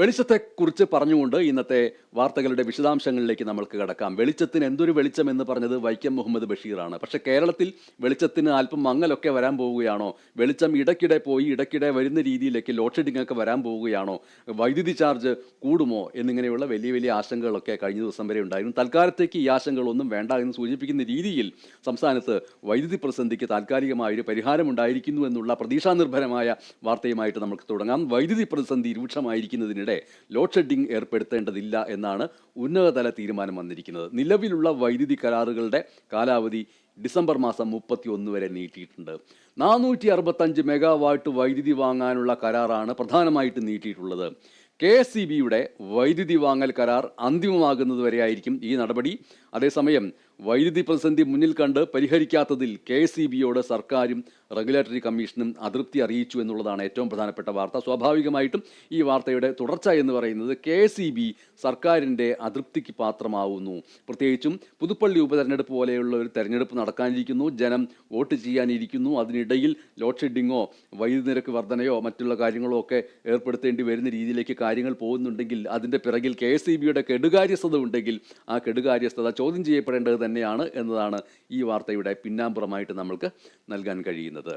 വെളിച്ചത്തെക്കുറിച്ച് പറഞ്ഞുകൊണ്ട് ഇന്നത്തെ വാർത്തകളുടെ വിശദാംശങ്ങളിലേക്ക് നമുക്ക് കടക്കാം. വെളിച്ചത്തിന് എന്തൊരു വെളിച്ചം എന്ന് പറഞ്ഞത് വൈക്കം മുഹമ്മദ് ബഷീറാണ്. പക്ഷേ കേരളത്തിൽ വെളിച്ചത്തിന് അല്പം മങ്ങലൊക്കെ വരാൻ പോവുകയാണോ? വെളിച്ചം ഇടയ്ക്കിടെ പോയി ഇടയ്ക്കിടെ വരുന്ന രീതിയിലേക്ക് ലോഡ് ഷെഡിംഗ് ഒക്കെ വരാൻ പോവുകയാണോ? വൈദ്യുതി ചാർജ് കൂടുമോ എന്നിങ്ങനെയുള്ള വലിയ വലിയ ആശങ്കകളൊക്കെ കഴിഞ്ഞ ദിവസം വരെ ഉണ്ടായിരുന്നു. തൽക്കാലത്തേക്ക് ഈ ആശങ്കകളൊന്നും വേണ്ട എന്ന് സൂചിപ്പിക്കുന്ന രീതിയിൽ സംസ്ഥാനത്ത് വൈദ്യുതി പ്രതിസന്ധിക്ക് താൽക്കാലികമായൊരു പരിഹാരമുണ്ടായിരിക്കുന്നു എന്നുള്ള പ്രതീക്ഷാനിർഭരമായ വാർത്തയുമായിട്ട് നമുക്ക് തുടങ്ങാം. വൈദ്യുതി പ്രതിസന്ധി രൂക്ഷമായിരിക്കുന്നതിനിടെ ലോഡ് ഷെഡിംഗ് ഏർപ്പെടുത്തേണ്ടതില്ല എന്നാണ് ഉന്നതതല തീരുമാനം വന്നിരിക്കുന്നത്. നിലവിലുള്ള വൈദ്യുതി കരാറുകളുടെ കാലാവധി ഡിസംബർ മാസം 31 വരെ നീട്ടിയിട്ടുണ്ട്. 465 മെഗാവാട്ട് വൈദ്യുതി വാങ്ങാനുള്ള കരാറാണ് പ്രധാനമായിട്ടും നീട്ടിയിട്ടുള്ളത്. KSEBയുടെ വൈദ്യുതി വാങ്ങൽ കരാർ അന്തിമമാകുന്നതുവരെയായിരിക്കും ഈ നടപടി. അതേസമയം വൈദ്യുതി പ്രതിസന്ധി മുന്നിൽ കണ്ട് പരിഹരിക്കാത്തതിൽ KSEBയോട് സർക്കാരും റെഗുലേറ്ററി കമ്മീഷനും അതൃപ്തി അറിയിച്ചു എന്നുള്ളതാണ് ഏറ്റവും പ്രധാനപ്പെട്ട വാർത്ത. സ്വാഭാവികമായിട്ടും ഈ വാർത്തയുടെ തുടർച്ച എന്ന് പറയുന്നത് KSEB സർക്കാരിൻ്റെ അതൃപ്തിക്ക് പാത്രമാവുന്നു. പ്രത്യേകിച്ചും പുതുപ്പള്ളി ഉപതെരഞ്ഞെടുപ്പ് പോലെയുള്ള ഒരു തെരഞ്ഞെടുപ്പ് നടക്കാനിരിക്കുന്നു, ജനം വോട്ട് ചെയ്യാനിരിക്കുന്നു. അതിനിടയിൽ ലോഡ് ഷെഡിങ്ങോ വൈദ്യുതി നിരക്ക് വർധനയോ മറ്റുള്ള കാര്യങ്ങളോ ഒക്കെ ഏർപ്പെടുത്തേണ്ടി വരുന്ന രീതിയിലേക്ക് കാര്യങ്ങൾ പോകുന്നുണ്ടെങ്കിൽ അതിൻ്റെ പിറകിൽ KSEBയുടെ കെടുകാര്യസ്ഥത ഉണ്ടെങ്കിൽ ആ കെടുകാര്യസ്ഥത ചോദ്യം ചെയ്യപ്പെടേണ്ടത് തന്നെയാണ് എന്നതാണ് ഈ വാർത്തയുടെ പിന്നാമ്പുറമായിട്ട് നമ്മൾക്ക് നൽകാൻ കഴിയുന്നത്.